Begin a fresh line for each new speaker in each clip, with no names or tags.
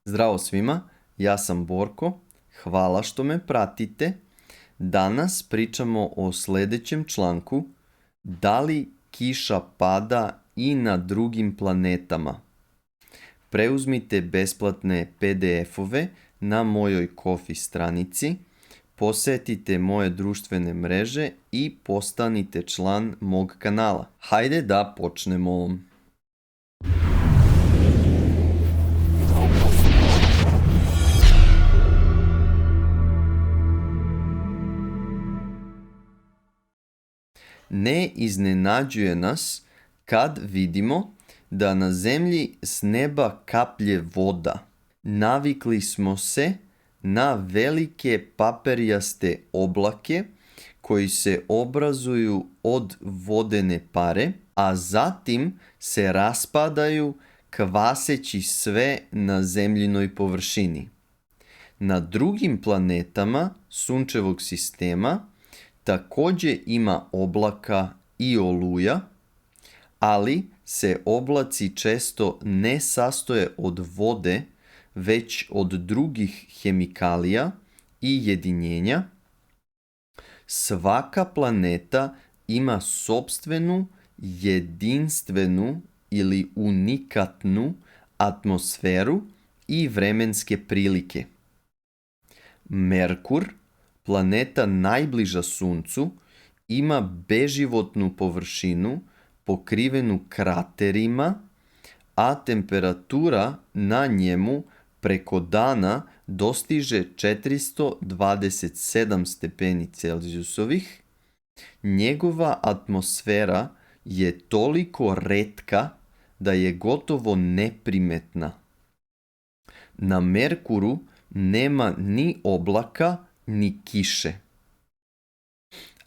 Zdravo svima, ja sam Borko, hvala što me pratite. Danas pričamo o sljedećem članku, da li kiša pada i na drugim planetama. Preuzmite besplatne PDF-ove na mojoj Ko-fi stranici, posjetite moje društvene mreže i postanite član mog kanala. Hajde da počnemo. Ne iznenađuje nas kad vidimo da na zemlji s neba kaplje voda. Navikli smo se na velike paperijaste oblake koji se obrazuju od vodene pare, a zatim se raspadaju kvaseći sve na zemljinoj površini. Na drugim planetama sunčevog sistema također ima oblaka i oluja, ali se oblaci često ne sastoje od vode, već od drugih hemikalija i jedinjenja. Svaka planeta ima sopstvenu, jedinstvenu ili unikatnu atmosferu i vremenske prilike. Merkur, planeta najbliža Suncu, ima beživotnu površinu pokrivenu kraterima, a temperatura na njemu preko dana dostiže 427 stepeni Celzijusovih. Njegova atmosfera je toliko retka da je gotovo neprimetna. Na Merkuru nema ni oblaka ni kiše.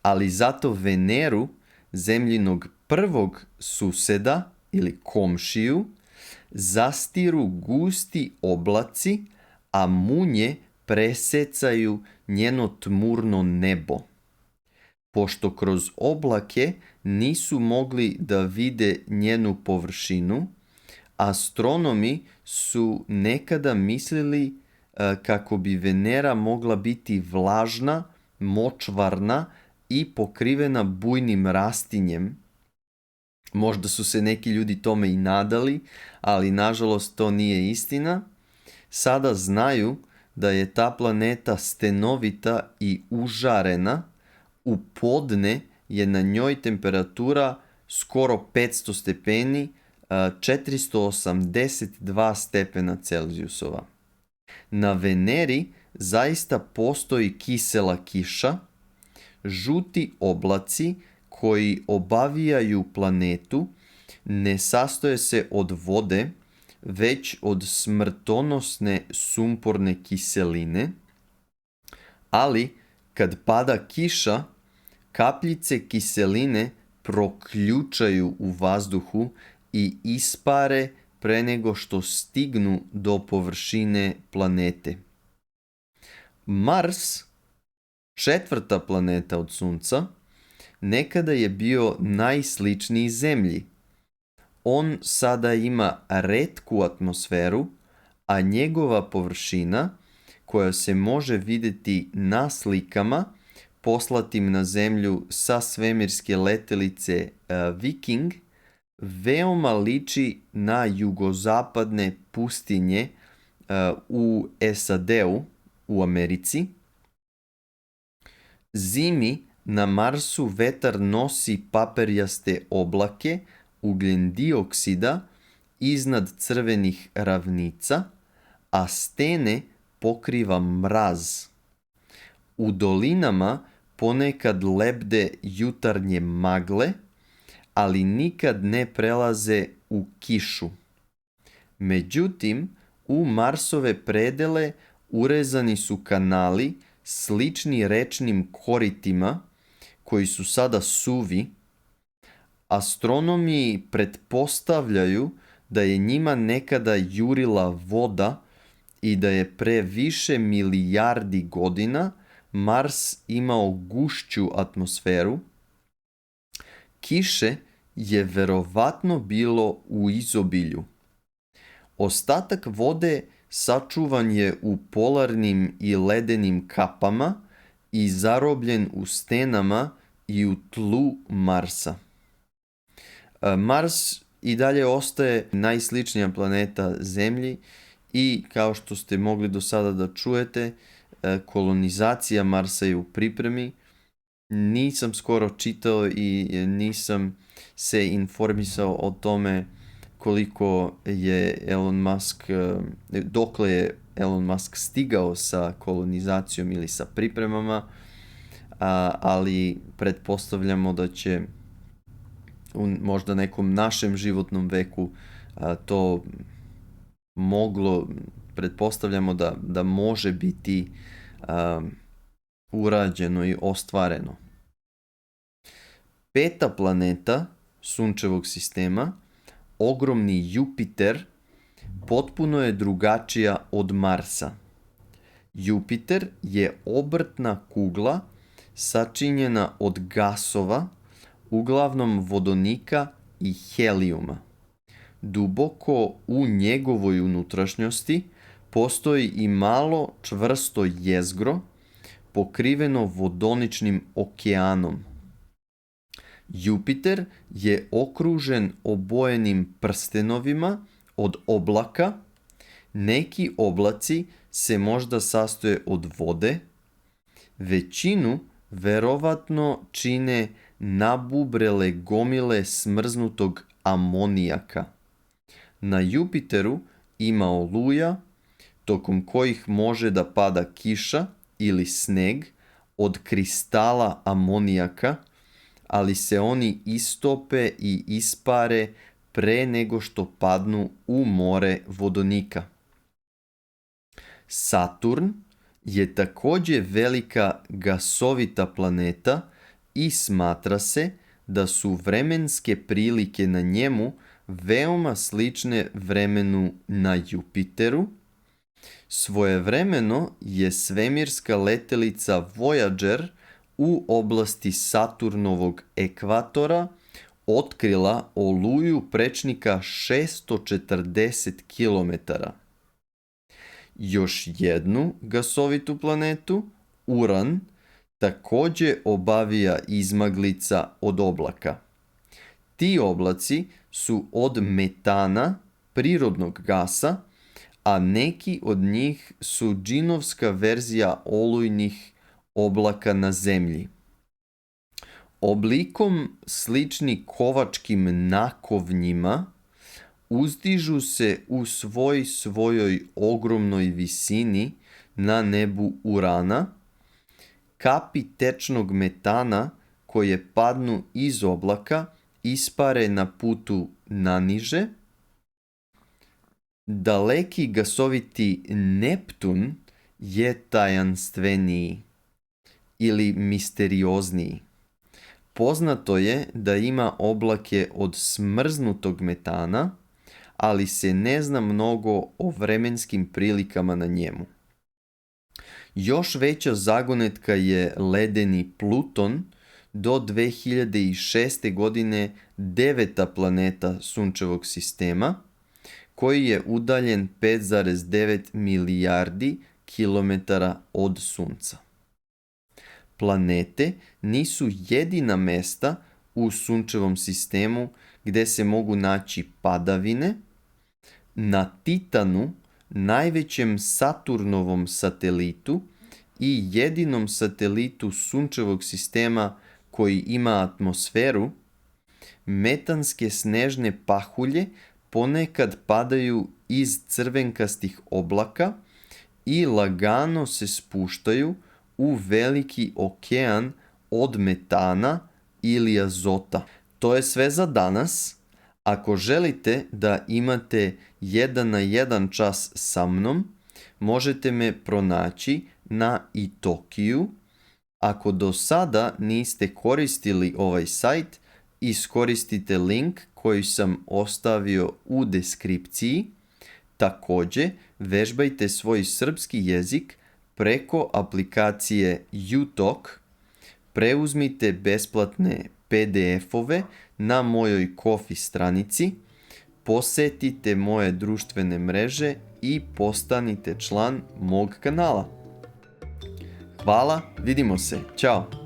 Ali zato Veneru, zemljinog prvog suseda ili komšiju, zastiru gusti oblaci, a munje presecaju njeno tmurno nebo. Pošto kroz oblake nisu mogli da vide njenu površinu, astronomi su nekada mislili kako bi Venera mogla biti vlažna, močvarna i pokrivena bujnim rastinjem. Možda su se neki ljudi tome i nadali, ali nažalost to nije istina. Sada znaju da je ta planeta stenovita i užarena. U podne je na njoj temperatura skoro 500 stepeni, 482 stepena Celzijusova. Na Veneri zaista postoji kisela kiša, žuti oblaci koji obavijaju planetu ne sastoje se od vode, već od smrtonosne sumporne kiseline, ali kad pada kiša, kapljice kiseline proključaju u vazduhu i ispare pre nego što stignu do površine planete. Mars, četvrta planeta od Sunca, nekada je bio najsličniji Zemlji. On sada ima retku atmosferu, a njegova površina, koja se može vidjeti na slikama poslatim na Zemlju sa svemirske letelice Viking, veoma liči na jugozapadne pustinje u SAD-u, u Americi. Zimi na Marsu vetar nosi paperijaste oblake ugljen dioksida iznad crvenih ravnica, a stene pokriva mraz. U dolinama ponekad lebde jutarnje magle, ali nikad ne prelaze u kišu. Međutim, u Marsove predele urezani su kanali slični rečnim koritima koji su sada suvi. Astronomi pretpostavljaju da je njima nekada jurila voda i da je pre više milijardi godina Mars imao gušću atmosferu. Kiše je verovatno bilo u izobilju. Ostatak vode sačuvan je u polarnim i ledenim kapama i zarobljen u stenama i u tlu Marsa. Mars i dalje ostaje najsličnija planeta Zemlji i kao što ste mogli do sada da čujete, kolonizacija Marsa je u pripremi. Nisam skoro čitao i nisam se informisao o tome koliko je Elon Musk, dokle je Elon Musk stigao sa kolonizacijom ili sa pripremama, ali pretpostavljamo da će u možda nekom našem životnom veku to moglo, pretpostavljamo da može biti urađeno i ostvareno. 5. planeta Sunčevog sistema, ogromni Jupiter, potpuno je drugačija od Marsa. Jupiter je obrtna kugla sačinjena od gasova, uglavnom vodonika i helijuma. Duboko u njegovoj unutrašnjosti postoji i malo čvrsto jezgro pokriveno vodoničnim okeanom. Jupiter je okružen obojenim prstenovima od oblaka. Neki oblaci se možda sastoje od vode. Većinu verovatno čine nabubrele gomile smrznutog amonijaka. Na Jupiteru ima oluja, tokom kojih može da pada kiša ili sneg od kristala amonijaka, ali se oni istope i ispare pre nego što padnu u more vodonika. Saturn je također velika gasovita planeta i smatra se da su vremenske prilike na njemu veoma slične vremenu na Jupiteru. Svojevremeno je svemirska letelica Voyager u oblasti Saturnovog ekvatora otkrila oluju prečnika 640 km. Još jednu gasovitu planetu, Uran, također obavija izmaglica od oblaka. Ti oblaci su od metana, prirodnog gasa, a neki od njih su džinovska verzija olujnih oblaka na Zemlji. Oblikom slični kovačkim nakovnjima, uzdižu se u svojoj ogromnoj visini na nebu Urana. Kapi tečnog metana koje padnu iz oblaka ispare na putu naniže. Daleki gasoviti Neptun je tajanstveniji ili misteriozniji. Poznato je da ima oblake od smrznutog metana, ali se ne zna mnogo o vremenskim prilikama na njemu. Još veća zagonetka je ledeni Pluton, do 2006. godine 9. planeta Sunčevog sistema, koji je udaljen 5,9 milijardi kilometara od Sunca. Planete nisu jedina mesta u Sunčevom sistemu gdje se mogu naći padavine. Na Titanu, najvećem Saturnovom satelitu i jedinom satelitu Sunčevog sistema koji ima atmosferu, metanske snežne pahulje ponekad padaju iz crvenkastih oblaka i lagano se spuštaju u veliki okean od metana ili azota. To je sve za danas. Ako želite da imate 1 na 1 čas sa mnom, možete me pronaći na Itokiju. Ako do sada niste koristili ovaj sajt, iskoristite link koji sam ostavio u deskripciji. Također, vežbajte svoj srpski jezik preko aplikacije Utok. Preuzmite besplatne PDF-ove na mojoj Ko-fi stranici. posetite moje društvene mreže i postanite član mog kanala. Hvala, vidimo se, ćao!